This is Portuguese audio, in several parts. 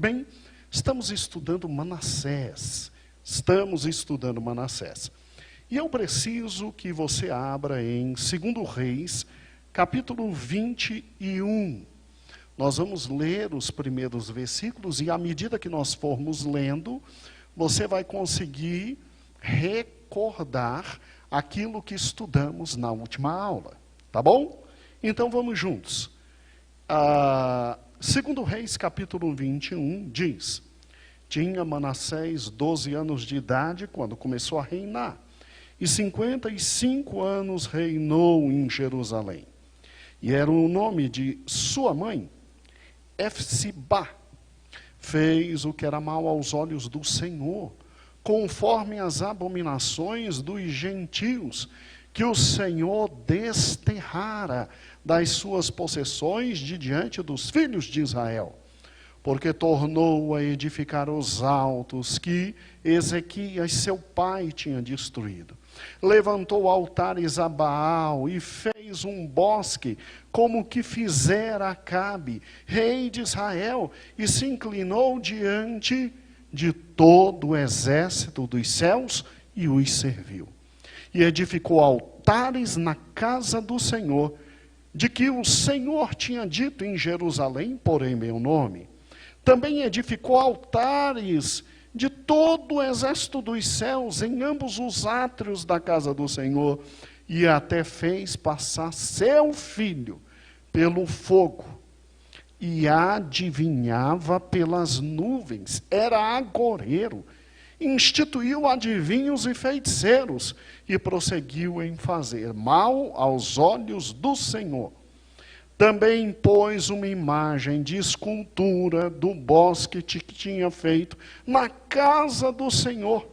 Bem, estamos estudando Manassés. E eu preciso que você abra em 2 Reis, capítulo 21. Nós vamos ler os primeiros versículos e à medida que nós formos lendo, você vai conseguir recordar aquilo que estudamos na última aula. Tá bom? Então vamos juntos. 2 Reis, capítulo 21, diz: Tinha Manassés 12 anos de idade quando começou a reinar, e 55 anos reinou em Jerusalém. E era o nome de sua mãe, Efsibá. Fez o que era mal aos olhos do Senhor, conforme as abominações dos gentios, que o Senhor desterrara das suas possessões de diante dos filhos de Israel. Porque tornou a edificar os altos que Ezequias, seu pai, tinha destruído. Levantou altares a Baal e fez um bosque, como que fizera Acabe, rei de Israel, e se inclinou diante de todo o exército dos céus e os serviu. E edificou altares na casa do Senhor, de que o Senhor tinha dito: em Jerusalém porém meu nome. Também edificou altares de todo o exército dos céus em ambos os átrios da casa do Senhor, e até fez passar seu filho pelo fogo, e adivinhava pelas nuvens, era agoreiro, instituiu adivinhos e feiticeiros, e prosseguiu em fazer mal aos olhos do Senhor. Também pôs uma imagem de escultura do bosque que tinha feito na casa do Senhor,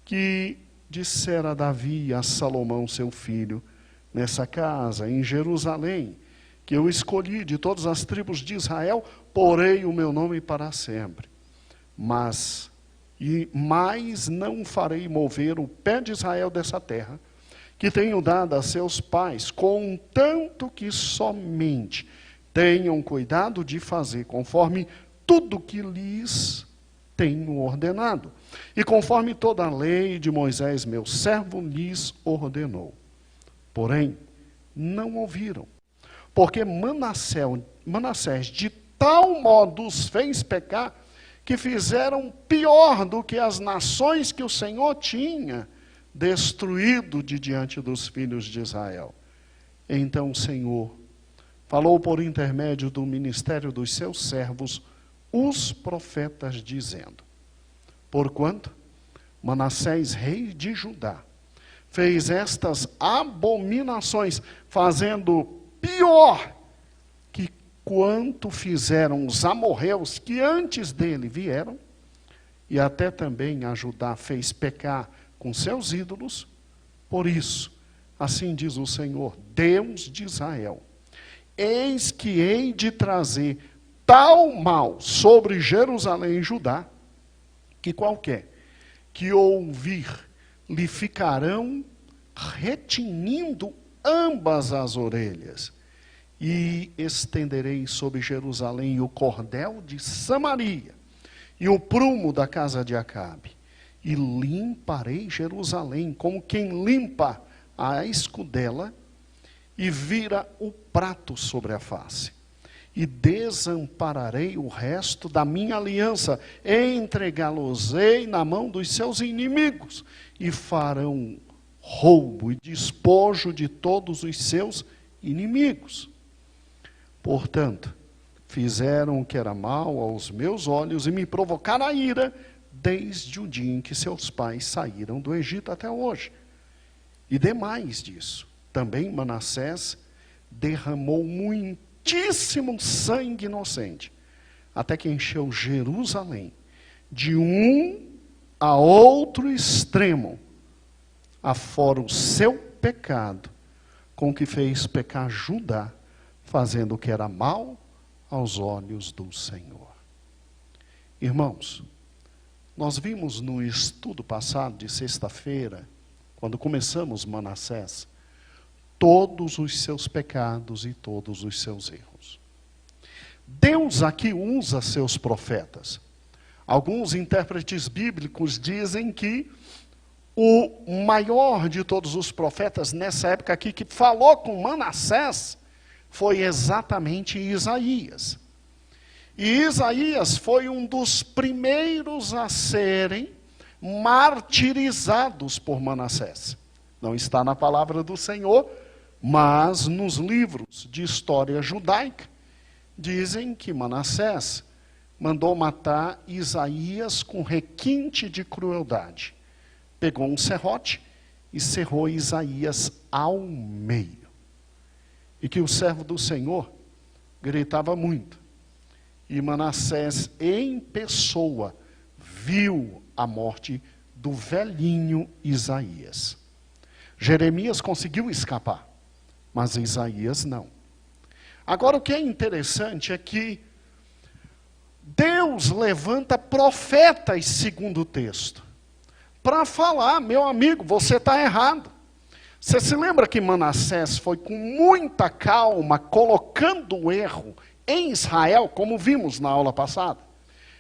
que dissera Davi a Salomão seu filho: nessa casa, em Jerusalém, que eu escolhi de todas as tribos de Israel, porei o meu nome para sempre. Mas não farei mover o pé de Israel dessa terra, que tenho dado a seus pais, contanto que somente tenham cuidado de fazer conforme tudo que lhes tenho ordenado, e conforme toda a lei de Moisés, meu servo, lhes ordenou. Porém, não ouviram, porque Manassés de tal modo os fez pecar, que fizeram pior do que as nações que o Senhor tinha destruído de diante dos filhos de Israel. Então o Senhor falou por intermédio do ministério dos seus servos, os profetas, dizendo: porquanto Manassés, rei de Judá, fez estas abominações, fazendo pior que quanto fizeram os amorreus que antes dele vieram, e até também a Judá fez pecar com seus ídolos. Por isso, assim diz o Senhor, Deus de Israel: eis que hei de trazer tal mal sobre Jerusalém e Judá, que qualquer que ouvir lhe ficarão retinindo ambas as orelhas. E estenderei sobre Jerusalém o cordel de Samaria e o prumo da casa de Acabe. E limparei Jerusalém como quem limpa a escudela e vira o prato sobre a face. E desampararei o resto da minha aliança, entregá-los-ei na mão dos seus inimigos, e farão roubo e despojo de todos os seus inimigos. Portanto, fizeram o que era mal aos meus olhos e me provocaram a ira, desde o dia em que seus pais saíram do Egito até hoje. E demais disso, também Manassés derramou muitíssimo sangue inocente, até que encheu Jerusalém de um a outro extremo, afora o seu pecado, com que fez pecar Judá, fazendo o que era mal aos olhos do Senhor. Irmãos, nós vimos no estudo passado de sexta-feira, quando começamos Manassés, todos os seus pecados e todos os seus erros. Deus aqui usa seus profetas. Alguns intérpretes bíblicos dizem que o maior de todos os profetas nessa época aqui que falou com Manassés foi exatamente Isaías. E Isaías foi um dos primeiros a serem martirizados por Manassés. Não está na palavra do Senhor, mas nos livros de história judaica, dizem que Manassés mandou matar Isaías com requinte de crueldade. Pegou um serrote e cerrou Isaías ao meio. E que o servo do Senhor gritava muito. E Manassés, em pessoa, viu a morte do velhinho Isaías. Jeremias conseguiu escapar, mas Isaías não. Agora, o que é interessante é que Deus levanta profetas, segundo o texto, para falar: meu amigo, você está errado. Você se lembra que Manassés foi com muita calma colocando o erro em Israel, como vimos na aula passada?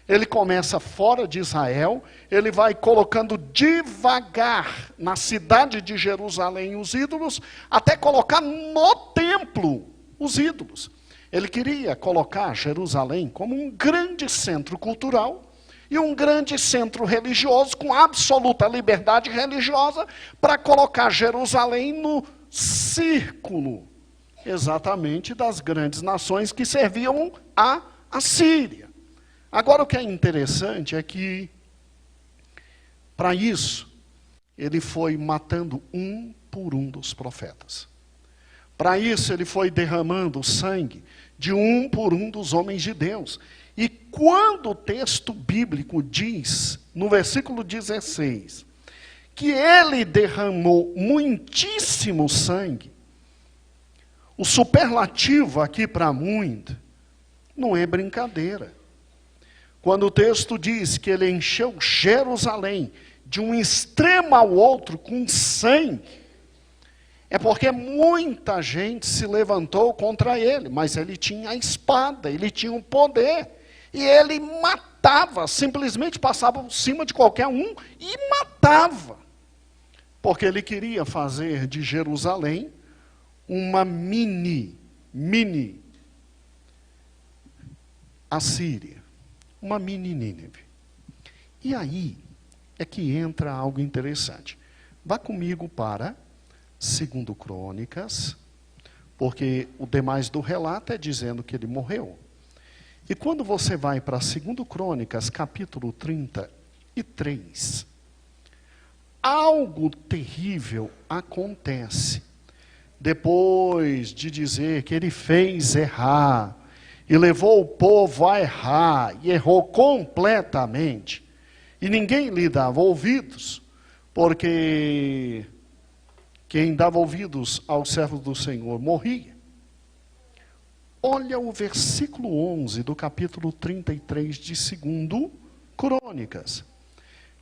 Ele começa fora de Israel, ele vai colocando devagar na cidade de Jerusalém os ídolos, até colocar no templo os ídolos. Ele queria colocar Jerusalém como um grande centro cultural e um grande centro religioso, com absoluta liberdade religiosa, para colocar Jerusalém no círculo, exatamente, das grandes nações que serviam à Assíria. Agora, o que é interessante é que, para isso, ele foi matando um por um dos profetas. Para isso, ele foi derramando o sangue de um por um dos homens de Deus. E quando o texto bíblico diz, no versículo 16, que ele derramou muitíssimo sangue, o superlativo aqui para muito não é brincadeira. Quando o texto diz que ele encheu Jerusalém de um extremo ao outro com sangue, é porque muita gente se levantou contra ele, mas ele tinha a espada, ele tinha o poder, e ele matava, simplesmente passava por cima de qualquer um e matava, porque ele queria fazer de Jerusalém uma mini Assíria. Uma mini Nínive. E aí é que entra algo interessante. Vá comigo para 2 Crônicas, porque o demais do relato é dizendo que ele morreu. E quando você vai para 2 Crônicas, capítulo 33, algo terrível acontece. Depois de dizer que ele fez errar, e levou o povo a errar, e errou completamente, e ninguém lhe dava ouvidos, porque quem dava ouvidos ao servo do Senhor morria. Olha o versículo 11 do capítulo 33 de 2 Crônicas.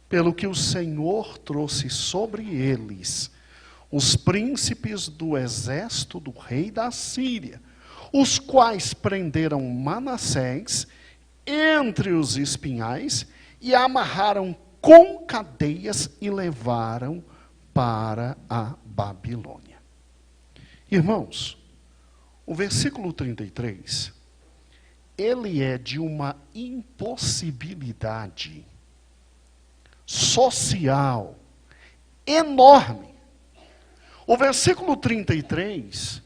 Pelo que o Senhor trouxe sobre eles os príncipes do exército do rei da Síria, os quais prenderam Manassés entre os espinhais e amarraram com cadeias e levaram para a Babilônia. Irmãos, o versículo 33, ele é de uma impossibilidade social enorme. O versículo 33,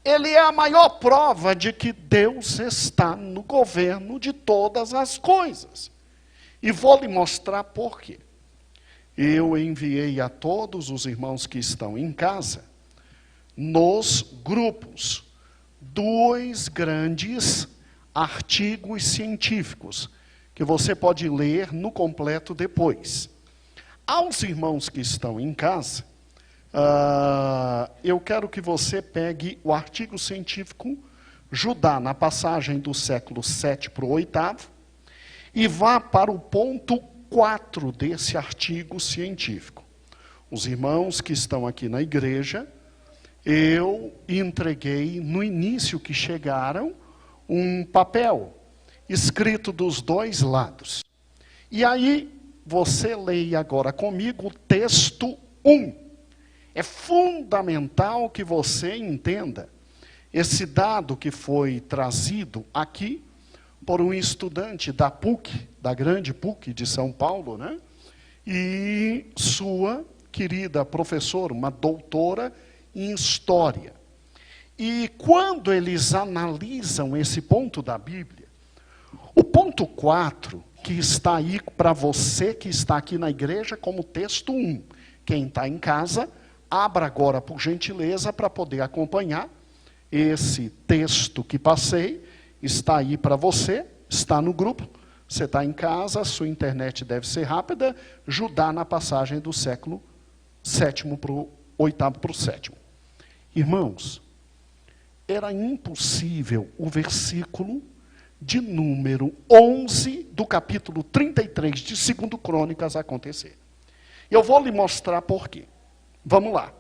ele é a maior prova de que Deus está no governo de todas as coisas. E vou lhe mostrar por quê. Eu enviei a todos os irmãos que estão em casa, nos grupos, 2 grandes artigos científicos, que você pode ler no completo depois. Aos irmãos que estão em casa, eu quero que você pegue o artigo científico Judá, na passagem do século 7 para o 8º, e vá para o ponto 4 desse artigo científico. Os irmãos que estão aqui na igreja, eu entreguei no início que chegaram um papel escrito dos dois lados. E aí, você leia agora comigo o texto 1. É fundamental que você entenda esse dado que foi trazido aqui por um estudante da PUC, da grande PUC de São Paulo, né? E sua querida professora, uma doutora em História. E quando eles analisam esse ponto da Bíblia, o ponto 4, que está aí para você que está aqui na igreja como texto 1. Quem está em casa, abra agora, por gentileza, para poder acompanhar esse texto que passei. Está aí para você, está no grupo. Você está em casa, sua internet deve ser rápida. Judá na passagem do século 7º para o 8º para o 7º. Irmãos, era impossível o versículo de número 11 do capítulo 33 de 2 Crônicas acontecer. Eu vou lhe mostrar por quê. Vamos lá.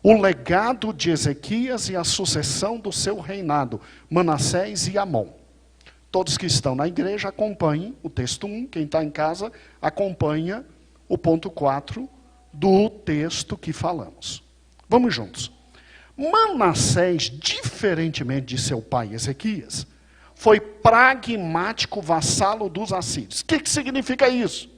O legado de Ezequias e a sucessão do seu reinado, Manassés e Amon. Todos que estão na igreja acompanhem o texto 1, quem está em casa acompanha o ponto 4 do texto que falamos. Vamos juntos. Manassés, diferentemente de seu pai Ezequias, foi pragmático vassalo dos assírios. O que significa isso?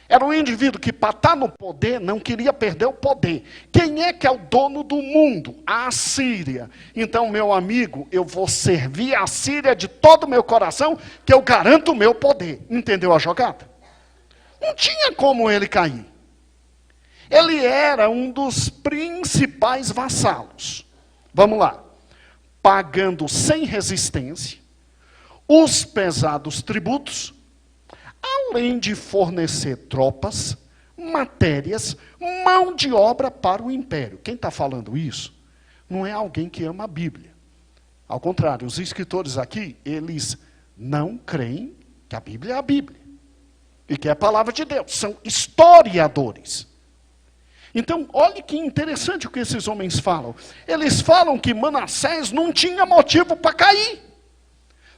Era um indivíduo que, para estar no poder, não queria perder o poder. Quem é que é o dono do mundo? A Assíria. Então, meu amigo, eu vou servir a Assíria de todo o meu coração, que eu garanto o meu poder. Entendeu a jogada? Não tinha como ele cair. Ele era um dos principais vassalos. Vamos lá. Pagando sem resistência os pesados tributos, além de fornecer tropas, matérias, mão de obra para o império. Quem está falando isso não é alguém que ama a Bíblia. Ao contrário, os escritores aqui, eles não creem que a Bíblia é a Bíblia. E que é a palavra de Deus. São historiadores. Então, olhe que interessante o que esses homens falam. Eles falam que Manassés não tinha motivo para cair.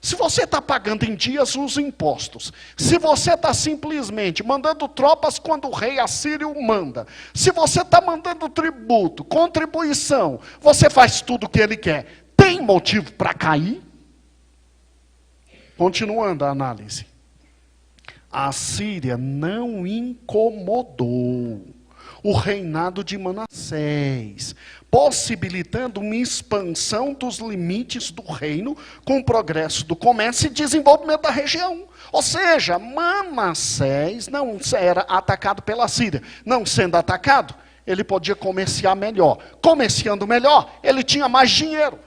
Se você está pagando em dias os impostos, se você está simplesmente mandando tropas quando o rei assírio manda, se você está mandando tributo, contribuição, você faz tudo o que ele quer, tem motivo para cair? Continuando a análise. A Síria não incomodou o reinado de Manassés, possibilitando uma expansão dos limites do reino com o progresso do comércio e desenvolvimento da região. Ou seja, Manassés não era atacado pela Síria. Não sendo atacado, ele podia comerciar melhor. Comerciando melhor, ele tinha mais dinheiro.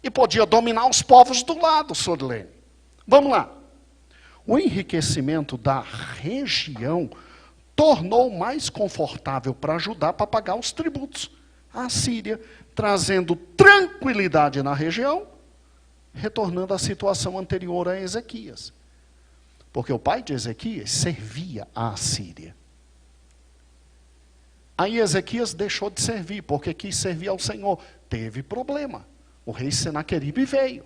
E podia dominar os povos do lado, Sodlene. Vamos lá. O enriquecimento da região tornou mais confortável para Judá para pagar os tributos. A Síria, trazendo tranquilidade na região, retornando à situação anterior a Ezequias. Porque o pai de Ezequias servia a Assíria. Aí Ezequias deixou de servir, porque quis servir ao Senhor. Teve problema. O rei Senaqueribe veio.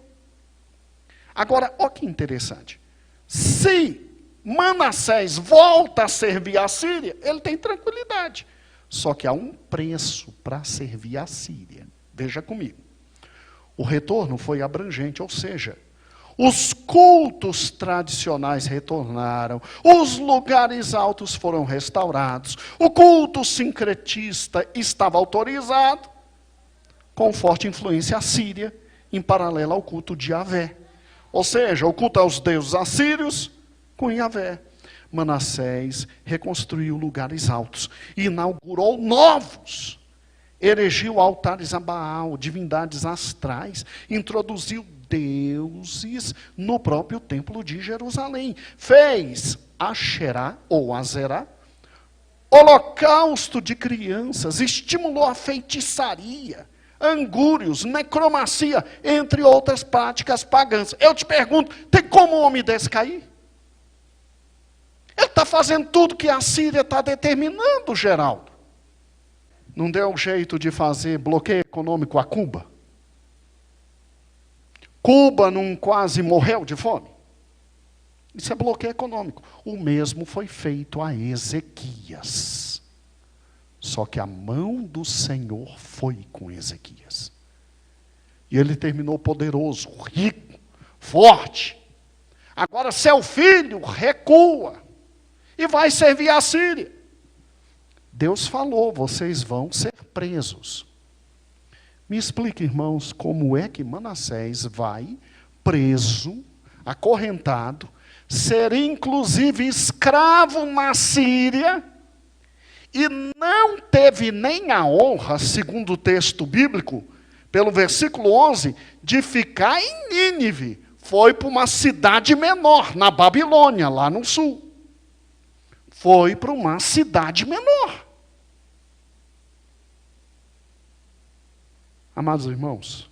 Agora, olha que interessante. Se Manassés volta a servir a Síria, ele tem tranquilidade. Só que há um preço para servir a Síria. Veja comigo. O retorno foi abrangente, ou seja, os cultos tradicionais retornaram, os lugares altos foram restaurados, o culto sincretista estava autorizado, com forte influência assíria, em paralelo ao culto de Yahvé. Ou seja, o culto aos deuses assírios com Yahvé. Manassés reconstruiu lugares altos, inaugurou novos, erigiu altares a Baal, divindades astrais, introduziu deuses no próprio templo de Jerusalém, fez Asherá ou Azerá, holocausto de crianças, estimulou a feitiçaria, angúrios, necromancia, entre outras práticas pagãs. Eu te pergunto, tem como um homem desse cair? Ele está fazendo tudo que a Síria está determinando, Geraldo. Não deu jeito de fazer bloqueio econômico a Cuba? Cuba não quase morreu de fome? Isso é bloqueio econômico. O mesmo foi feito a Ezequias. Só que a mão do Senhor foi com Ezequias. E ele terminou poderoso, rico, forte. Agora seu filho recua e vai servir a Síria. Deus falou, vocês vão ser presos. Me explique, irmãos, como é que Manassés vai preso, acorrentado, ser inclusive escravo na Síria, e não teve nem a honra, segundo o texto bíblico, pelo versículo 11, de ficar em Nínive. Foi para uma cidade menor, na Babilônia, lá no sul. Foi para uma cidade menor. Amados irmãos,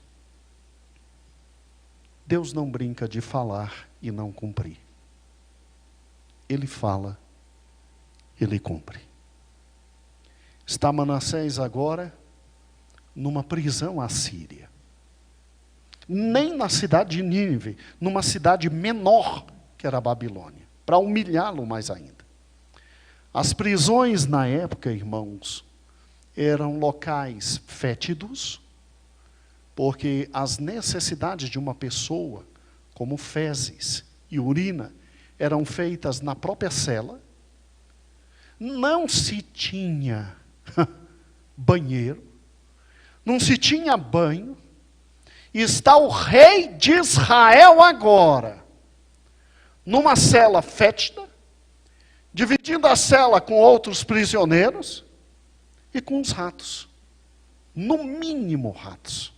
Deus não brinca de falar e não cumprir. Ele fala, ele cumpre. Está Manassés agora numa prisão assíria. Nem na cidade de Nínive, numa cidade menor que era a Babilônia, para humilhá-lo mais ainda. As prisões na época, irmãos, eram locais fétidos, porque as necessidades de uma pessoa, como fezes e urina, eram feitas na própria cela. Não se tinha banheiro, não se tinha banho. E está o rei de Israel agora, numa cela fétida, dividindo a cela com outros prisioneiros e com os ratos. No mínimo ratos.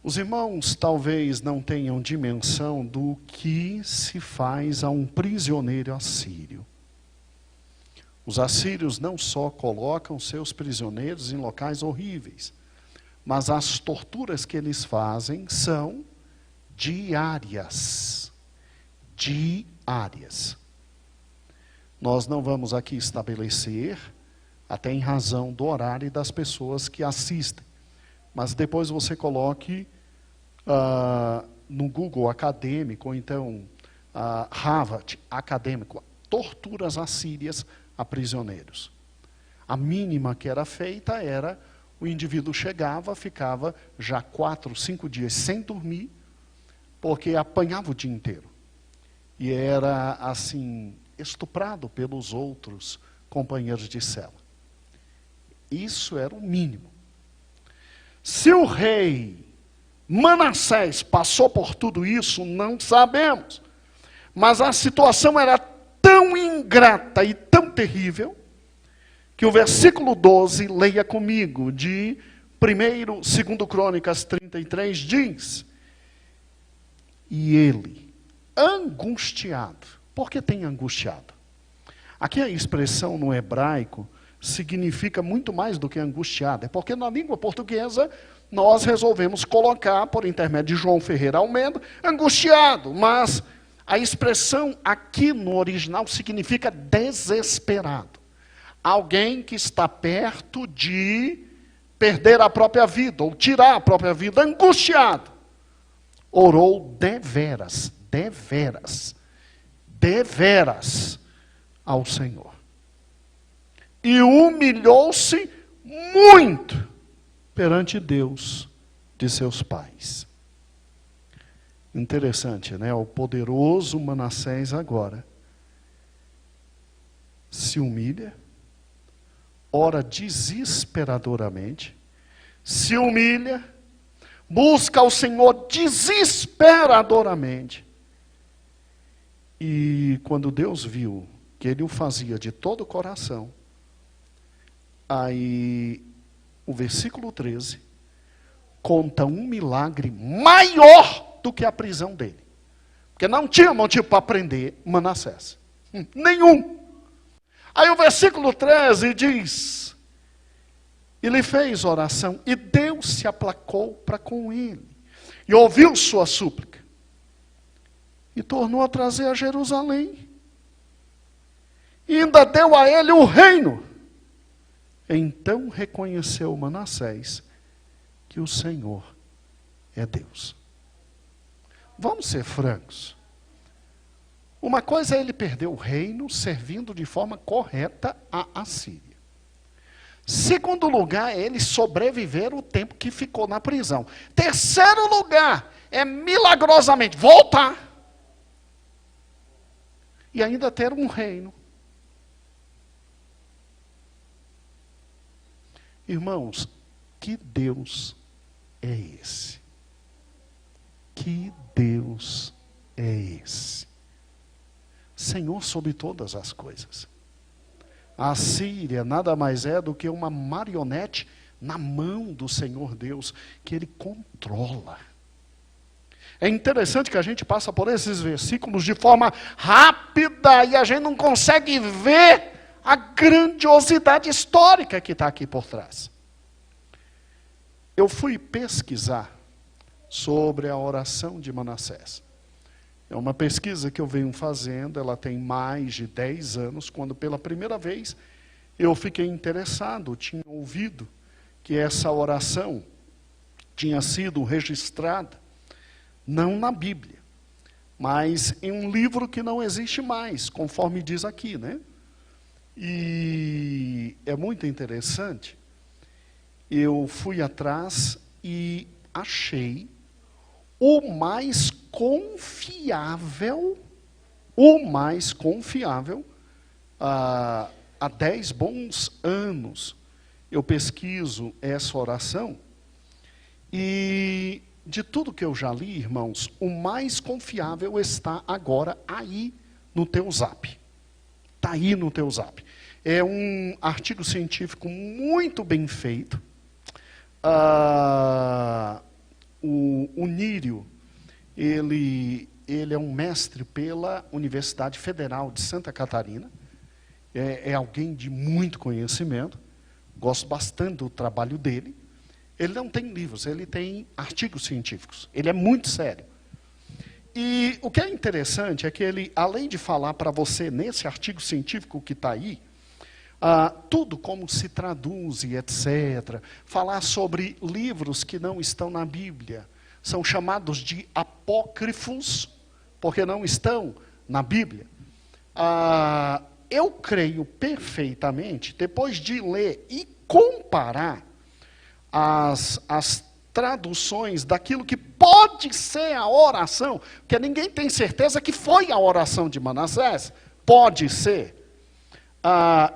Os irmãos talvez não tenham dimensão do que se faz a um prisioneiro assírio. Os assírios não só colocam seus prisioneiros em locais horríveis, mas as torturas que eles fazem são diárias. Diárias. Nós não vamos aqui estabelecer, até em razão do horário e das pessoas que assistem. Mas depois você coloque no Google acadêmico, ou então Harvard acadêmico, torturas assírias a prisioneiros. A mínima que era feita era, o indivíduo chegava, ficava já 4, 5 dias sem dormir, porque apanhava o dia inteiro. E era, assim, estuprado pelos outros companheiros de cela. Isso era o mínimo. Se o rei Manassés passou por tudo isso, não sabemos. Mas a situação era tão ingrata e tão terrível, que o versículo 12, leia comigo, de 2 Crônicas 33, diz: e ele, angustiado. Por que tem angustiado? Aqui a expressão no hebraico significa muito mais do que angustiado. É porque na língua portuguesa nós resolvemos colocar, por intermédio de João Ferreira Almeida, angustiado. Mas a expressão aqui no original significa desesperado. Alguém que está perto de perder a própria vida, ou tirar a própria vida, angustiado. Orou deveras ao Senhor. E humilhou-se muito perante Deus de seus pais. Interessante, né? O poderoso Manassés agora se humilha, ora desesperadoramente, se humilha, busca ao Senhor desesperadoramente. E quando Deus viu que ele o fazia de todo o coração, aí o versículo 13 conta um milagre maior do que a prisão dele. Porque não tinha motivo para prender Manassés. Nenhum. Aí o versículo 13 diz: ele fez oração e Deus se aplacou para com ele. E ouviu sua súplica. E tornou a trazer a Jerusalém. E ainda deu a ele o reino. Então reconheceu Manassés que o Senhor é Deus. Vamos ser francos. Uma coisa é ele perder o reino servindo de forma correta a Assíria. Segundo lugar, é ele sobreviver o tempo que ficou na prisão. Terceiro lugar, é milagrosamente voltar. E ainda ter um reino. Irmãos, que Deus é esse? Que Deus é esse? Senhor sobre todas as coisas. A Síria nada mais é do que uma marionete na mão do Senhor Deus, que Ele controla. É interessante que a gente passa por esses versículos de forma rápida e a gente não consegue ver a grandiosidade histórica que está aqui por trás. Eu fui pesquisar sobre a oração de Manassés. É uma pesquisa que eu venho fazendo, ela tem mais de 10 anos, quando pela primeira vez eu fiquei interessado, tinha ouvido que essa oração tinha sido registrada, não na Bíblia, mas em um livro que não existe mais, conforme diz aqui, né? E é muito interessante, eu fui atrás e achei o mais confiável, há 10 bons anos, eu pesquiso essa oração, e de tudo que eu já li, irmãos, o mais confiável está agora aí no teu zap. Está aí no teu zap. É um artigo científico muito bem feito. O Nírio, ele é um mestre pela Universidade Federal de Santa Catarina. É alguém de muito conhecimento. Gosto bastante do trabalho dele. Ele não tem livros, ele tem artigos científicos. Ele é muito sério. E o que é interessante é que ele, além de falar para você nesse artigo científico que está aí, tudo como se traduz e etc. Falar sobre livros que não estão na Bíblia. São chamados de apócrifos, porque não estão na Bíblia. Eu creio perfeitamente, depois de ler e comparar as traduções daquilo que pode ser a oração, porque ninguém tem certeza que foi a oração de Manassés, pode ser.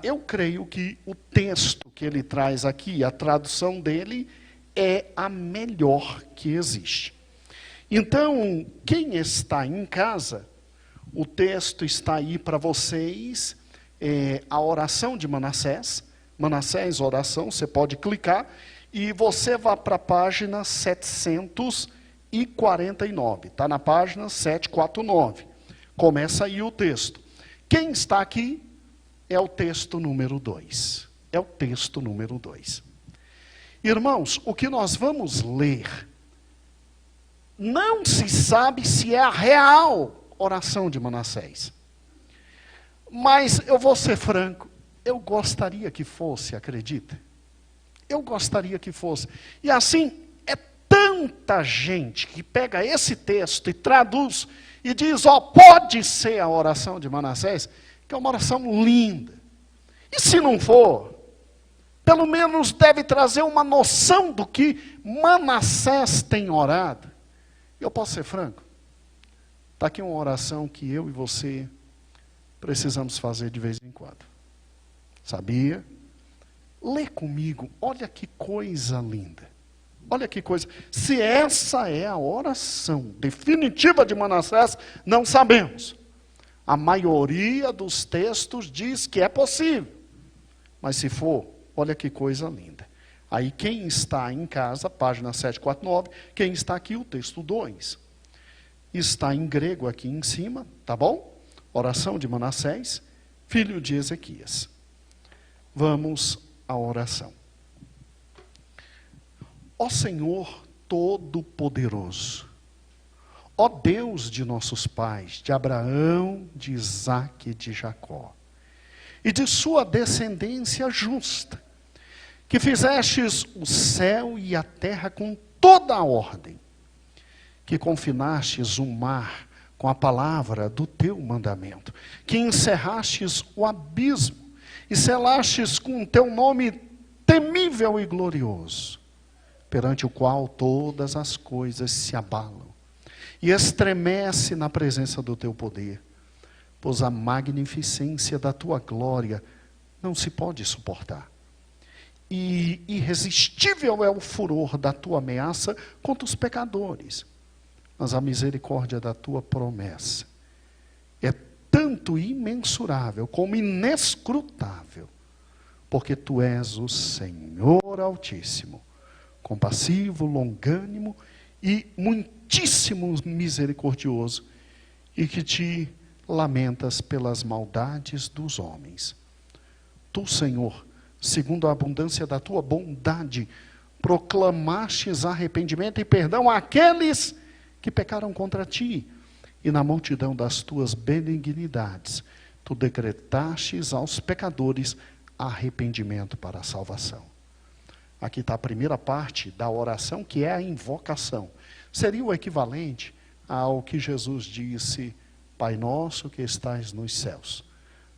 Eu creio que o texto que ele traz aqui, a tradução dele, é a melhor que existe. Então, quem está em casa, o texto está aí para vocês, a oração de Manassés, oração, você pode clicar, e você vai para a página 749, está na página 749. Começa aí o texto. Quem está aqui é o texto número 2. É o texto número 2. Irmãos, o que nós vamos ler, não se sabe se é a real oração de Manassés. Mas eu vou ser franco, eu gostaria que fosse, acredita? Eu gostaria que fosse. E assim, é tanta gente que pega esse texto e traduz e diz, pode ser a oração de Manassés, que é uma oração linda. E se não for, pelo menos deve trazer uma noção do que Manassés tem orado. Eu posso ser franco? Está aqui uma oração que eu e você precisamos fazer de vez em quando. Sabia? Lê comigo, olha que coisa linda. Olha que coisa. Se essa é a oração definitiva de Manassés, não sabemos. A maioria dos textos diz que é possível. Mas se for, olha que coisa linda. Aí quem está em casa, página 749, quem está aqui, o texto 2. Está em grego aqui em cima, tá bom? Oração de Manassés, filho de Ezequias. Vamos à oração. Ó Senhor Todo-Poderoso, ó Deus de nossos pais, de Abraão, de Isaque e de Jacó, e de sua descendência justa, que fizestes o céu e a terra com toda a ordem, que confinastes o mar com a palavra do teu mandamento, que encerrastes o abismo e selastes com o teu nome temível e glorioso, perante o qual todas as coisas se abalam e estremece na presença do teu poder, pois a magnificência da tua glória não se pode suportar. E irresistível é o furor da tua ameaça contra os pecadores, mas a misericórdia da tua promessa é tanto imensurável como inescrutável, porque tu és o Senhor Altíssimo, compassivo, longânimo e muitíssimo misericordioso, e que te lamentas pelas maldades dos homens. Tu, Senhor, segundo a abundância da tua bondade, proclamastes arrependimento e perdão àqueles que pecaram contra ti, e na multidão das tuas benignidades, tu decretastes aos pecadores arrependimento para a salvação. Aqui está a primeira parte da oração, que é a invocação. Seria o equivalente ao que Jesus disse: Pai nosso que estais nos céus,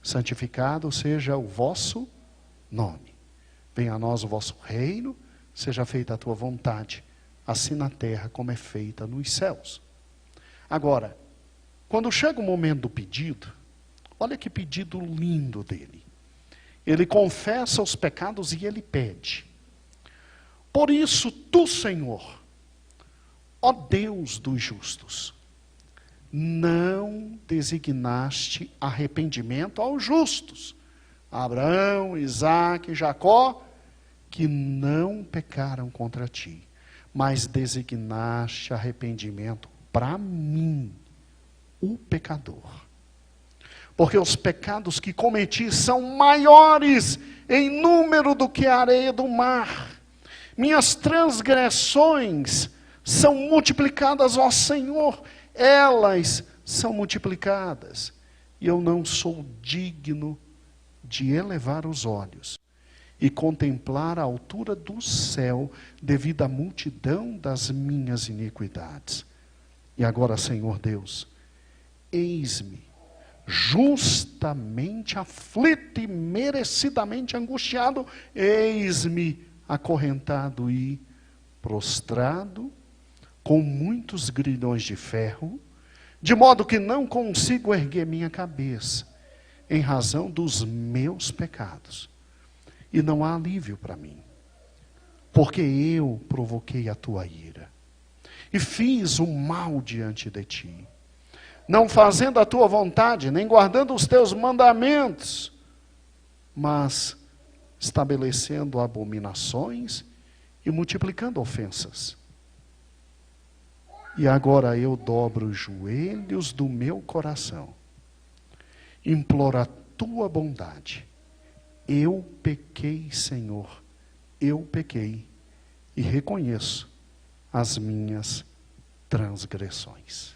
santificado seja o vosso nome. Venha a nós o vosso reino, seja feita a tua vontade, assim na terra como é feita nos céus. Agora, quando chega o momento do pedido, olha que pedido lindo dele. Ele confessa os pecados e ele pede: por isso tu, Senhor, ó Deus dos justos, não designaste arrependimento aos justos, Abraão, Isaque e Jacó, que não pecaram contra ti, mas designaste arrependimento para mim, o pecador. Porque os pecados que cometi são maiores em número do que a areia do mar. Minhas transgressões são multiplicadas, ó Senhor, elas são multiplicadas. E eu não sou digno de elevar os olhos e contemplar a altura do céu devido à multidão das minhas iniquidades. E agora, Senhor Deus, eis-me justamente aflito e merecidamente angustiado, eis-me acorrentado e prostrado, com muitos grilhões de ferro, de modo que não consigo erguer minha cabeça, em razão dos meus pecados. E não há alívio para mim, porque eu provoquei a tua ira, e fiz o mal diante de ti, não fazendo a tua vontade, nem guardando os teus mandamentos, mas estabelecendo abominações e multiplicando ofensas. E agora eu dobro os joelhos do meu coração, imploro a tua bondade. Eu pequei, Senhor, eu pequei, e reconheço as minhas transgressões.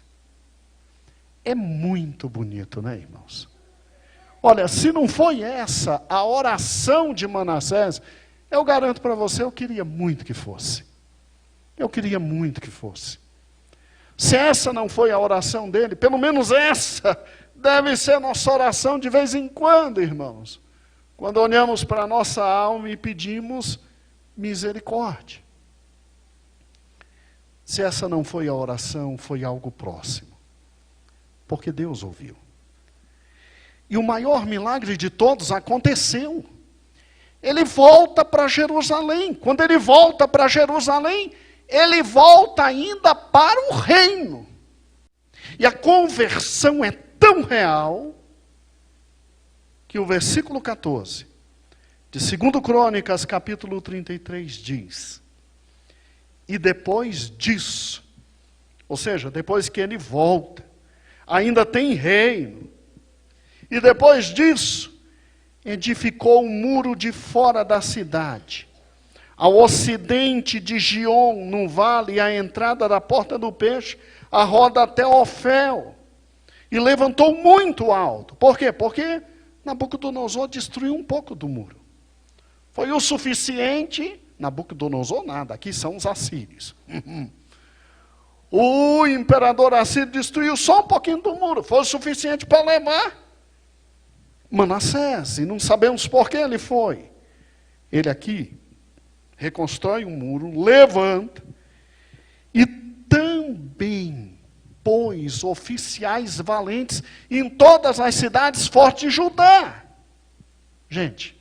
É muito bonito, né, irmãos? Olha, se não foi essa a oração de Manassés, eu garanto para você, eu queria muito que fosse. Eu queria muito que fosse. Se essa não foi a oração dele, pelo menos essa deve ser a nossa oração de vez em quando, irmãos. Quando olhamos para a nossa alma e pedimos misericórdia. Se essa não foi a oração, foi algo próximo. Porque Deus ouviu. E o maior milagre de todos aconteceu. Ele volta para Jerusalém. Quando ele volta para Jerusalém, ele volta ainda para o reino. E a conversão é tão real que o versículo 14 de 2 Crônicas, capítulo 33, diz: e depois disso, ou seja, depois que ele volta, ainda tem reino, e depois disso, edificou um muro de fora da cidade, ao ocidente de Gion, no vale, à entrada da porta do peixe, a roda até Ofel, e levantou muito alto. Por quê? Porque Nabucodonosor destruiu um pouco do muro. Foi o suficiente, Nabucodonosor nada, aqui são os assírios. O imperador Assírio destruiu só um pouquinho do muro, foi o suficiente para levar Manassés, e não sabemos por que ele foi. Ele aqui reconstrói um muro, levanta, e também pôs oficiais valentes em todas as cidades fortes de Judá. Gente,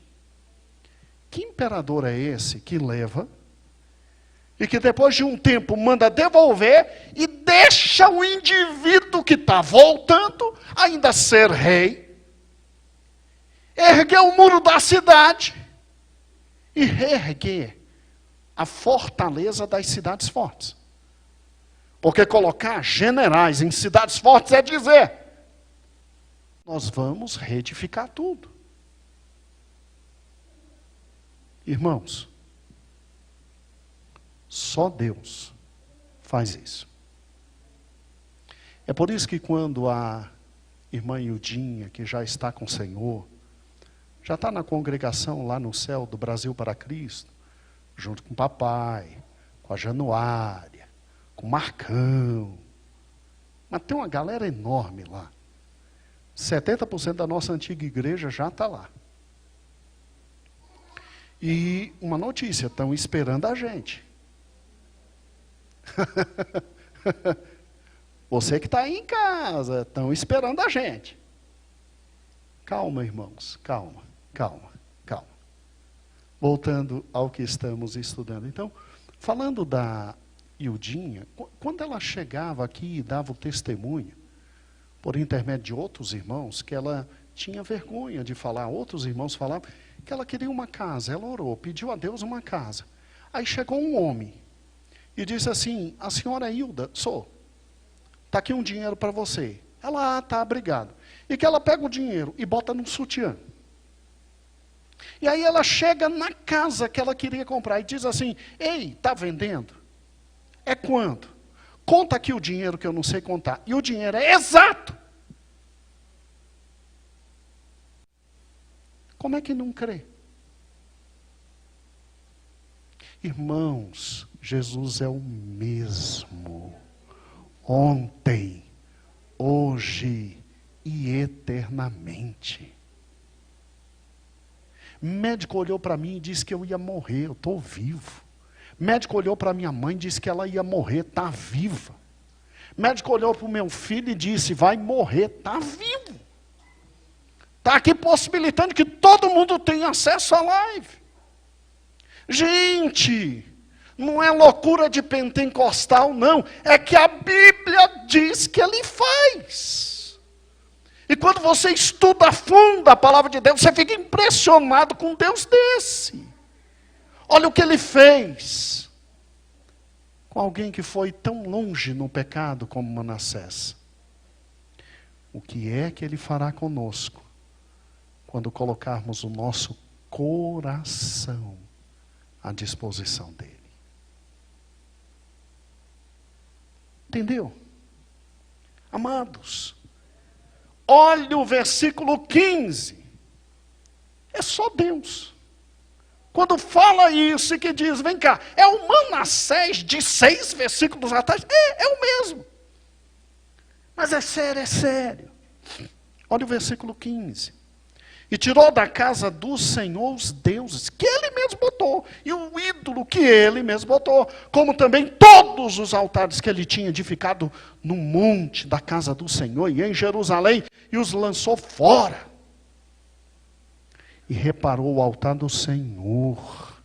que imperador é esse que leva e que depois de um tempo manda devolver e deixa o indivíduo que está voltando ainda ser rei, erguer o muro da cidade e reerguer a fortaleza das cidades fortes? Porque colocar generais em cidades fortes é dizer: nós vamos reedificar tudo. Irmãos, só Deus faz isso. É por isso que quando a irmã Ildinha, que já está com o Senhor, já está na congregação lá no céu do Brasil para Cristo, junto com o papai, com a Januária, com o Marcão. Mas tem uma galera enorme lá. 70% da nossa antiga igreja já está lá. E uma notícia, estão esperando a gente. Você que está aí em casa, estão esperando a gente. Calma, irmãos, calma. Voltando ao que estamos estudando. Então, falando da Ildinha, quando ela chegava aqui e dava o testemunho, por intermédio de outros irmãos, que ela tinha vergonha de falar, outros irmãos falavam que ela queria uma casa. Ela orou, pediu a Deus uma casa. Aí chegou um homem e disse assim: a senhora Hilda? Sou. Está aqui um dinheiro para você. Ela, tá, obrigado. E que ela pega o dinheiro e bota num sutiã. E aí ela chega na casa que ela queria comprar e diz assim: ei, está vendendo? É quanto? Conta aqui o dinheiro que eu não sei contar. E o dinheiro é exato. Como é que não crê? Irmãos, Jesus é o mesmo. Ontem, hoje e eternamente. Médico olhou para mim e disse que eu ia morrer, eu estou vivo. Médico olhou para minha mãe e disse que ela ia morrer, está viva. Médico olhou para o meu filho e disse: vai morrer, está vivo. Está aqui possibilitando que todo mundo tenha acesso à live. Gente, não é loucura de pentecostal, não. É que a Bíblia diz que ele faz. E quando você estuda a fundo a palavra de Deus, você fica impressionado com um Deus desse. Olha o que ele fez com alguém que foi tão longe no pecado como Manassés. O que é que ele fará conosco quando colocarmos o nosso coração à disposição dele? Entendeu? Amados, olha o versículo 15. É só Deus. Quando fala isso e que diz, vem cá, é o Manassés de 6 versículos atrás? É o mesmo. Mas é sério, é sério. Olha o versículo 15. E tirou da casa do Senhor os deuses que ele mesmo botou, e o ídolo que ele mesmo botou, como também todos os altares que ele tinha edificado no monte da casa do Senhor e em Jerusalém, e os lançou fora. E reparou o altar do Senhor,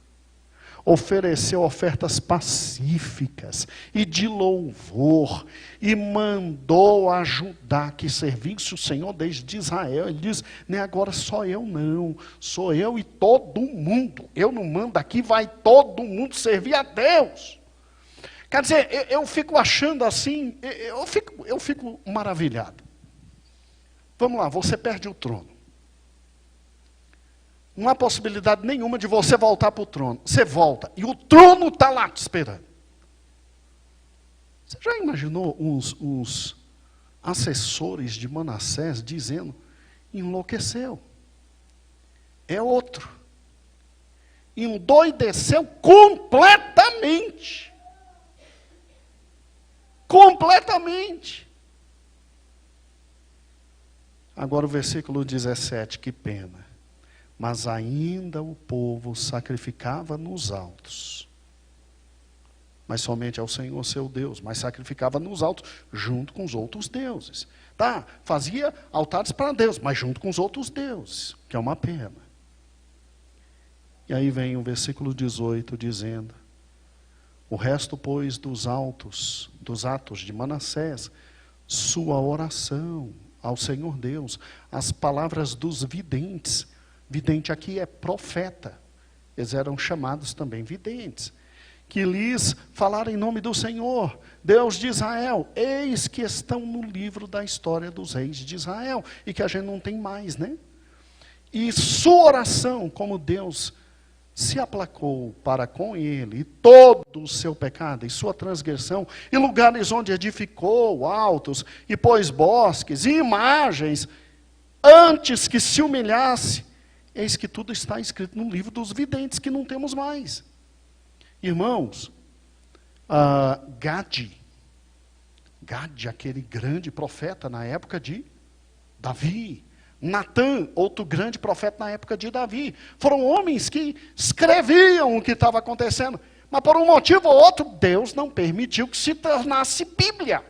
ofereceu ofertas pacíficas e de louvor, e mandou a Judá que servisse o Senhor desde Israel. Ele diz: nem agora só eu não, sou eu e todo mundo. Eu não mando aqui, vai todo mundo servir a Deus. Quer dizer, eu fico achando assim, eu fico maravilhado. Vamos lá, você perde o trono. Não há possibilidade nenhuma de você voltar para o trono. Você volta e o trono está lá te esperando. Você já imaginou uns assessores de Manassés dizendo: enlouqueceu, é outro. Endoideceu completamente. completamente. Agora o versículo 17, que pena. Mas ainda o povo sacrificava nos altos. Mas somente ao Senhor seu Deus. Mas sacrificava nos altos, junto com os outros deuses. Tá, fazia altares para Deus, mas junto com os outros deuses, que é uma pena. E aí vem o versículo 18 dizendo: o resto, pois, dos atos de Manassés, sua oração ao Senhor Deus, as palavras dos videntes. Vidente aqui é profeta. Eles eram chamados também videntes. Que lhes falaram em nome do Senhor, Deus de Israel. Eis que estão no livro da história dos reis de Israel. E que a gente não tem mais, né? E sua oração, como Deus se aplacou para com ele, e todo o seu pecado, e sua transgressão, e lugares onde edificou altos, e pôs bosques, e imagens, antes que se humilhasse, eis que tudo está escrito no livro dos videntes, que não temos mais. Irmãos, Gade, aquele grande profeta na época de Davi, Natã, outro grande profeta na época de Davi, foram homens que escreviam o que estava acontecendo, mas por um motivo ou outro, Deus não permitiu que se tornasse Bíblia.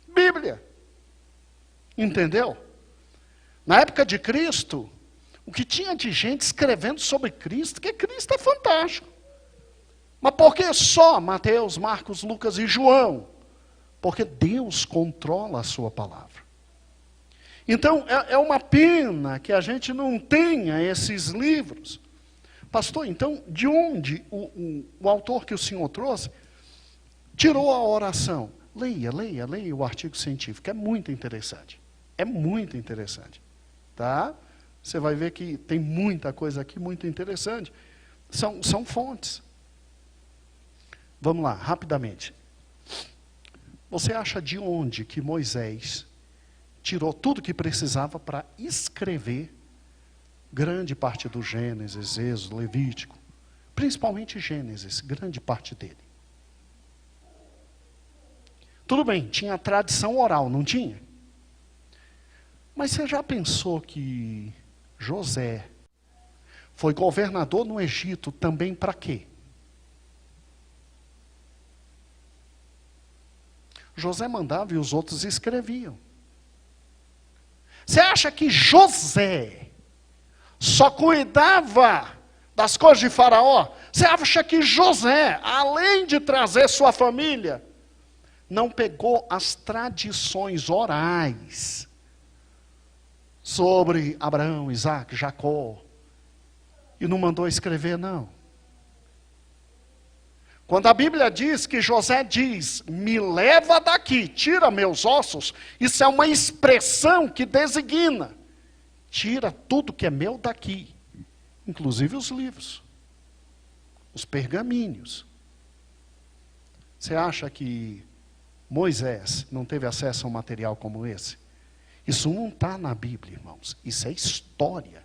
Bíblia. Entendeu? Na época de Cristo, o que tinha de gente escrevendo sobre Cristo, que Cristo é fantástico. Mas por que só Mateus, Marcos, Lucas e João? Porque Deus controla a sua palavra. Então, é uma pena que a gente não tenha esses livros. Pastor, então, de onde o autor que o senhor trouxe tirou a oração? Leia o artigo científico, é muito interessante. É muito interessante. Tá? Você vai ver que tem muita coisa aqui muito interessante. São fontes. Vamos lá, rapidamente. Você acha de onde que Moisés tirou tudo que precisava para escrever grande parte do Gênesis, Êxodo, Levítico, principalmente Gênesis, grande parte dele? Tudo bem, tinha a tradição oral, não tinha? Mas você já pensou que José foi governador no Egito também para quê? José mandava e os outros escreviam. Você acha que José só cuidava das coisas de Faraó? Você acha que José, além de trazer sua família, não pegou as tradições orais sobre Abraão, Isaac, Jacó, e não mandou escrever, não? Quando a Bíblia diz que José diz, me leva daqui, tira meus ossos, isso é uma expressão que designa, tira tudo que é meu daqui, inclusive os livros, os pergaminhos. Você acha que Moisés não teve acesso a um material como esse? Isso não está na Bíblia, irmãos, isso é história.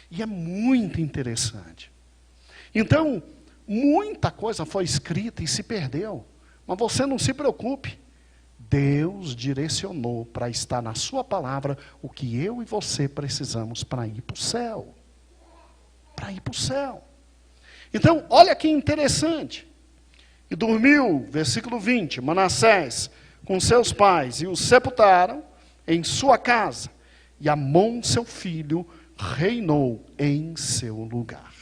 E é muito interessante. Então, muita coisa foi escrita e se perdeu. Mas você não se preocupe. Deus direcionou para estar na sua palavra o que eu e você precisamos para ir para o céu. Para ir para o céu. Então, olha que interessante. E dormiu, versículo 20, Manassés com seus pais e os sepultaram em sua casa. E Amon, seu filho, reinou em seu lugar.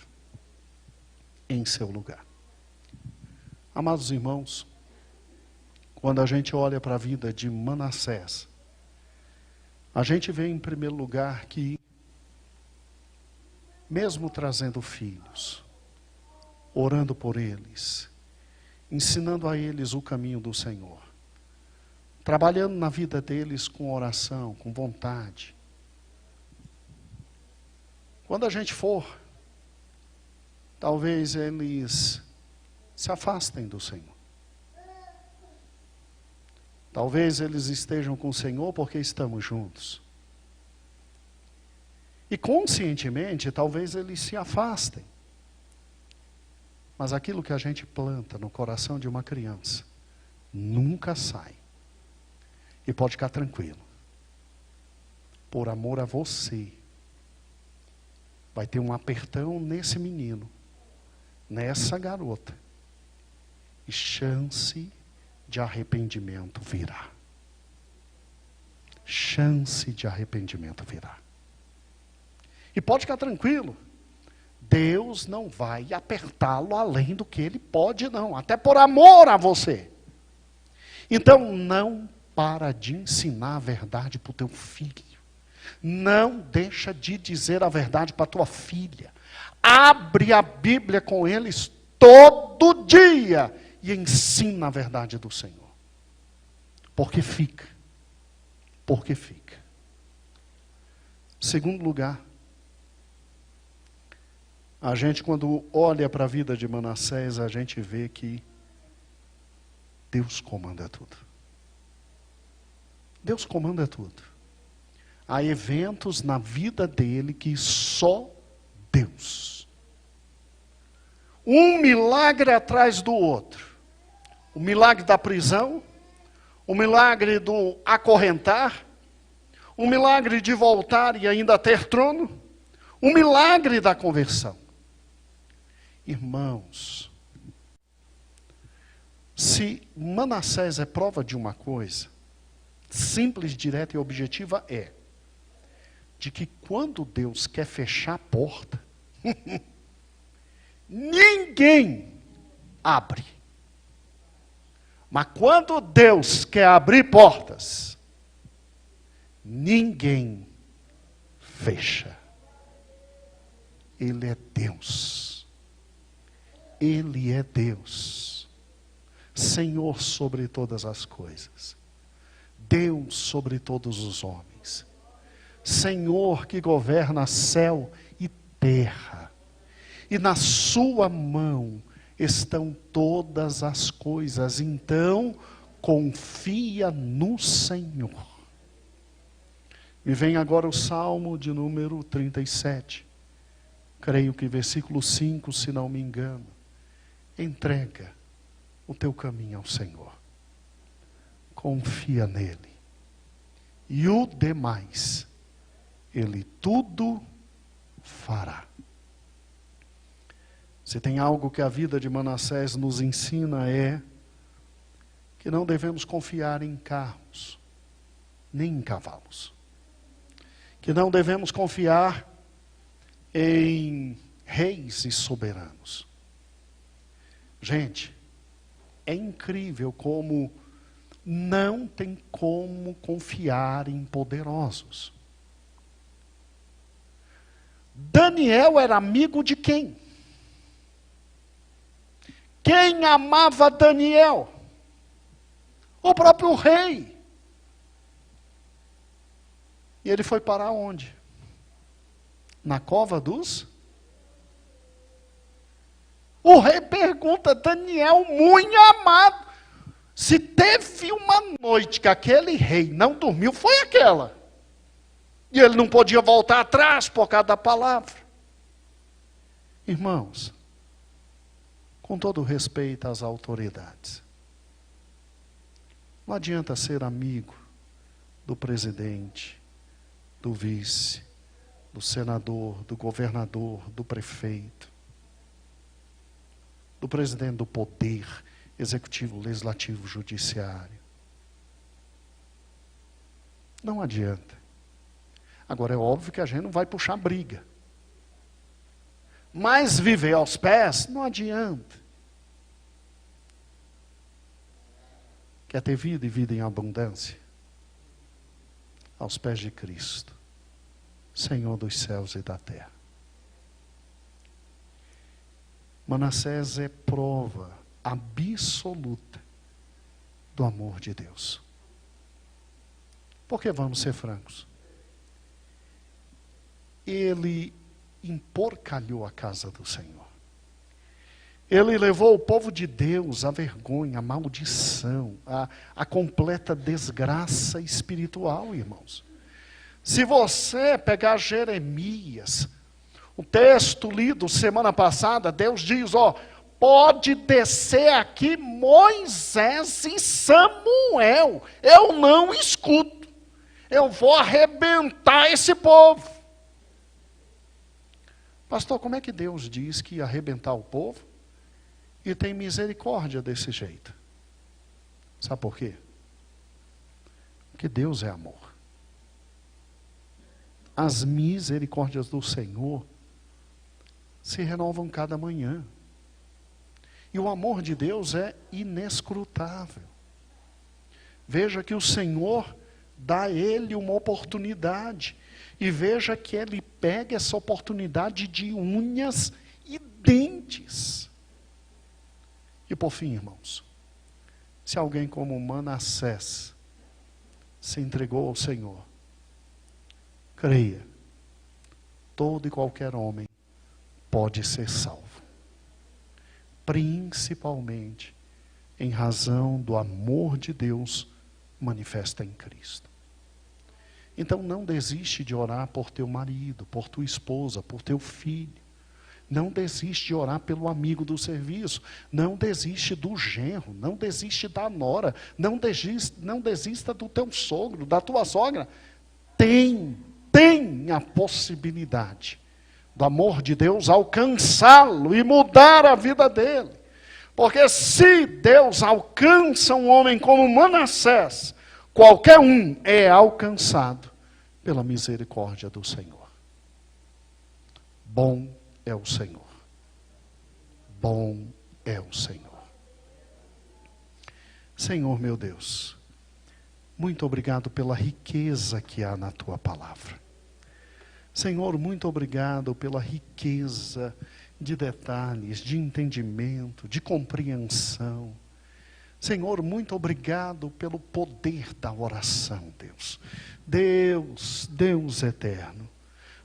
Em seu lugar. Amados irmãos, quando a gente olha para a vida de Manassés, a gente vê em primeiro lugar que, mesmo trazendo filhos, orando por eles, ensinando a eles o caminho do Senhor, trabalhando na vida deles com oração, com vontade. Quando a gente for, talvez eles se afastem do Senhor. Talvez eles estejam com o Senhor porque estamos juntos. E conscientemente, talvez eles se afastem. Mas aquilo que a gente planta no coração de uma criança nunca sai. E pode ficar tranquilo. Por amor a você, vai ter um apertão nesse menino, nessa garota. E chance de arrependimento virá. Chance de arrependimento virá. E pode ficar tranquilo. Deus não vai apertá-lo além do que ele pode, não. Até por amor a você. Então, não para de ensinar a verdade para o teu filho. Não deixa de dizer a verdade para a tua filha. Abre a Bíblia com eles todo dia e ensina a verdade do Senhor. Porque fica. Porque fica. Segundo lugar, a gente quando olha para a vida de Manassés, a gente vê que Deus comanda tudo. Deus comanda tudo. Há eventos na vida dele que só Deus. Um milagre atrás do outro. O milagre da prisão, o milagre do acorrentar, o milagre de voltar e ainda ter trono, o milagre da conversão. Irmãos, se Manassés é prova de uma coisa, simples, direta e objetiva é, de que quando Deus quer fechar a porta, ninguém abre. Mas quando Deus quer abrir portas, ninguém fecha. Ele é Deus. Ele é Deus. Senhor sobre todas as coisas. Deus sobre todos os homens. Senhor que governa céu e terra. E na sua mão estão todas as coisas. Então, confia no Senhor. Me vem agora o Salmo de número 37. Creio que versículo 5, se não me engano. Entrega o teu caminho ao Senhor. Confia nele. E o demais, ele tudo fará. Se tem algo que a vida de Manassés nos ensina é que não devemos confiar em carros, nem em cavalos. Que não devemos confiar em reis e soberanos. Gente, é incrível como não tem como confiar em poderosos. Daniel era amigo de quem? Quem amava Daniel? O próprio rei. E ele foi parar onde? Na cova dos? O rei pergunta, Daniel, muito amado, se teve uma noite que aquele rei não dormiu, foi aquela. E ele não podia voltar atrás por causa da palavra. Irmãos, com todo respeito às autoridades, não adianta ser amigo do presidente, do vice, do senador, do governador, do prefeito, do presidente do poder executivo, legislativo, judiciário. Não adianta. Agora é óbvio que a gente não vai puxar briga. Mas viver aos pés não adianta. Quer ter vida e vida em abundância? Aos pés de Cristo, Senhor dos céus e da terra. Manassés é prova absoluta do amor de Deus. Porque vamos ser francos. Ele emporcalhou a casa do Senhor. Ele levou o povo de Deus à vergonha, à maldição, à completa desgraça espiritual, irmãos. Se você pegar Jeremias, o texto lido semana passada, Deus diz, pode descer aqui Moisés e Samuel. Eu não escuto. Eu vou arrebentar esse povo. Pastor, como é que Deus diz que ia arrebentar o povo e tem misericórdia desse jeito? Sabe por quê? Porque Deus é amor. As misericórdias do Senhor se renovam cada manhã. E o amor de Deus é inescrutável. Veja que o Senhor dá a ele uma oportunidade. E veja que ele pega essa oportunidade de unhas e dentes. E por fim, irmãos, se alguém como Manassés se entregou ao Senhor, creia, todo e qualquer homem pode ser salvo. Principalmente em razão do amor de Deus manifesta em Cristo. Então não desiste de orar por teu marido, por tua esposa, por teu filho. Não desiste de orar pelo amigo do serviço. Não desiste do genro, não desiste da nora, não desista do teu sogro, da tua sogra. Tem a possibilidade do amor de Deus alcançá-lo e mudar a vida dele. Porque se Deus alcança um homem como Manassés, qualquer um é alcançado pela misericórdia do Senhor. Bom é o Senhor. Bom é o Senhor. Senhor meu Deus, muito obrigado pela riqueza que há na tua palavra. Senhor, muito obrigado pela riqueza de detalhes, de entendimento, de compreensão. Senhor, muito obrigado pelo poder da oração, Deus. Deus eterno.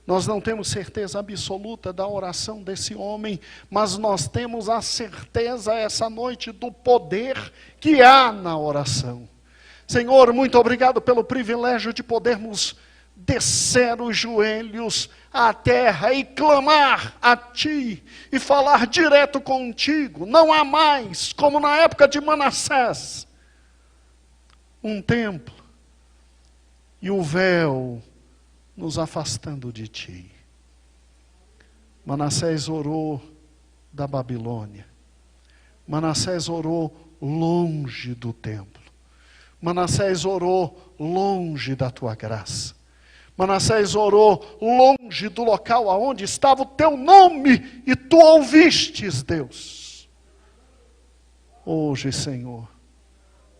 Nós não temos certeza absoluta da oração desse homem, mas nós temos a certeza essa noite do poder que há na oração. Senhor, muito obrigado pelo privilégio de podermos descer os joelhos à terra e clamar a Ti e falar direto contigo. Não há mais, como na época de Manassés, um templo e o véu nos afastando de Ti. Manassés orou da Babilônia. Manassés orou longe do templo. Manassés orou longe da Tua graça. Manassés orou longe do local aonde estava o Teu nome e Tu ouvistes, Deus. Hoje, Senhor,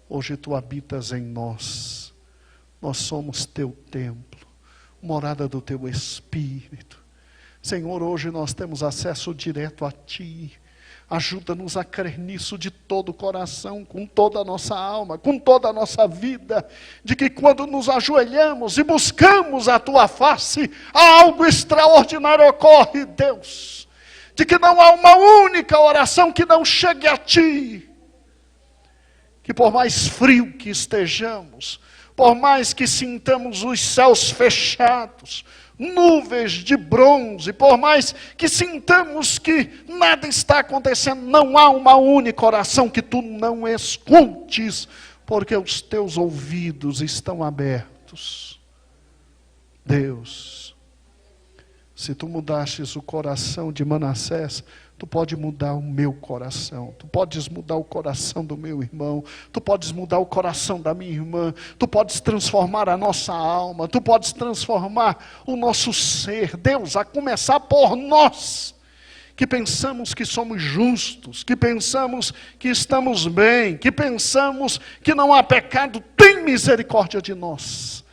hoje Tu habitas em nós. Nós somos Teu templo, morada do Teu Espírito. Senhor, hoje nós temos acesso direto a Ti. Ajuda-nos a crer nisso de todo o coração, com toda a nossa alma, com toda a nossa vida, de que quando nos ajoelhamos e buscamos a Tua face, algo extraordinário ocorre, Deus. De que não há uma única oração que não chegue a Ti. Que por mais frio que estejamos, por mais que sintamos os céus fechados, nuvens de bronze, por mais que sintamos que nada está acontecendo, não há uma única oração que Tu não escutes, porque os Teus ouvidos estão abertos. Deus, se Tu mudastes o coração de Manassés, Tu pode mudar o meu coração, Tu podes mudar o coração do meu irmão, Tu podes mudar o coração da minha irmã, Tu podes transformar a nossa alma, Tu podes transformar o nosso ser, Deus, a começar por nós, que pensamos que somos justos, que pensamos que estamos bem, que pensamos que não há pecado. Tem misericórdia de nós,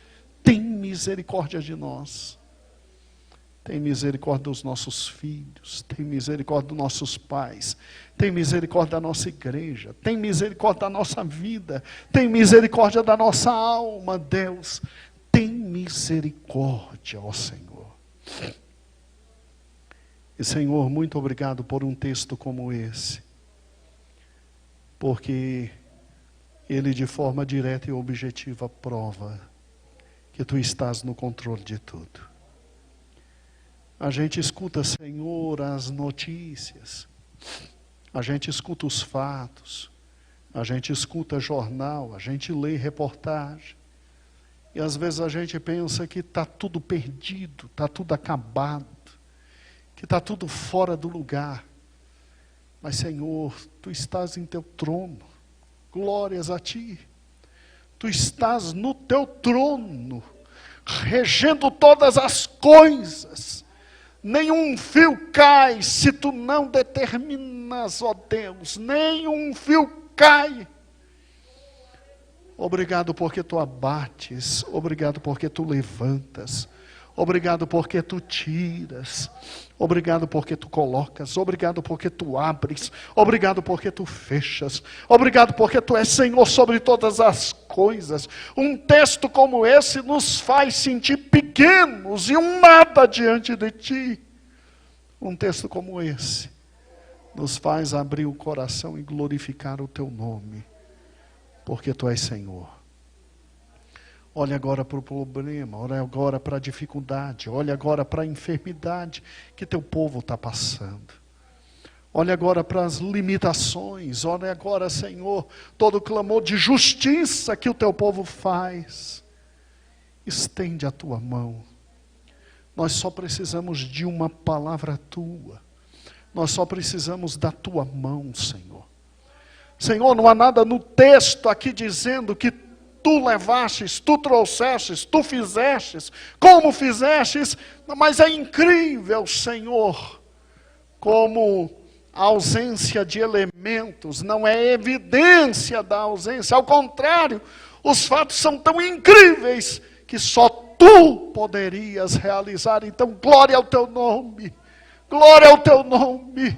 tem misericórdia de nós. Tem misericórdia dos nossos filhos, tem misericórdia dos nossos pais, tem misericórdia da nossa igreja, tem misericórdia da nossa vida, tem misericórdia da nossa alma, Deus. Tem misericórdia, ó Senhor. E Senhor, muito obrigado por um texto como esse, porque ele de forma direta e objetiva prova que Tu estás no controle de tudo. A gente escuta, Senhor, as notícias, A gente escuta os fatos, a gente escuta jornal, a gente lê reportagem. E às vezes a gente pensa que está tudo perdido, está tudo acabado, que está tudo fora do lugar. Mas, Senhor, Tu estás em Teu trono, glórias a Ti. Tu estás no Teu trono, regendo todas as coisas. Nenhum fio cai se Tu não determinas, ó Deus, nenhum fio cai. Obrigado porque Tu abates, obrigado porque Tu levantas, obrigado porque Tu tiras, obrigado porque Tu colocas, obrigado porque Tu abres, obrigado porque Tu fechas, obrigado porque Tu és Senhor sobre todas as coisas. Um texto como esse nos faz sentir pequenos e um nada diante de Ti. Um texto como esse nos faz abrir o coração e glorificar o Teu nome. Porque Tu és Senhor. Olha agora para o problema, olha agora para a dificuldade, olha agora para a enfermidade que Teu povo está passando. Olha agora para as limitações, olha agora, Senhor, todo o clamor de justiça que o Teu povo faz. Estende a Tua mão. Nós só precisamos de uma palavra Tua. Nós só precisamos da Tua mão, Senhor. Senhor, não há nada no texto aqui dizendo que Tu levastes, Tu trouxestes, Tu fizestes, como fizestes, mas é incrível, Senhor, como a ausência de elementos não é evidência da ausência, ao contrário, os fatos são tão incríveis que só Tu poderias realizar. Então, glória ao Teu nome, glória ao Teu nome,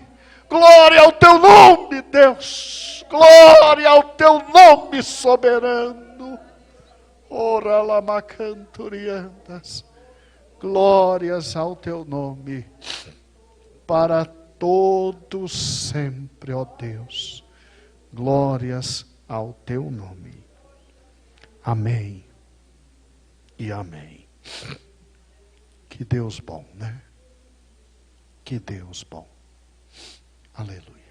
glória ao Teu nome, Deus, glória ao Teu nome soberano. Ora lamacanturiandas, glórias ao Teu nome, para todos sempre, ó Deus, glórias ao Teu nome. Amém e amém. Que Deus bom, né? Que Deus bom. Aleluia.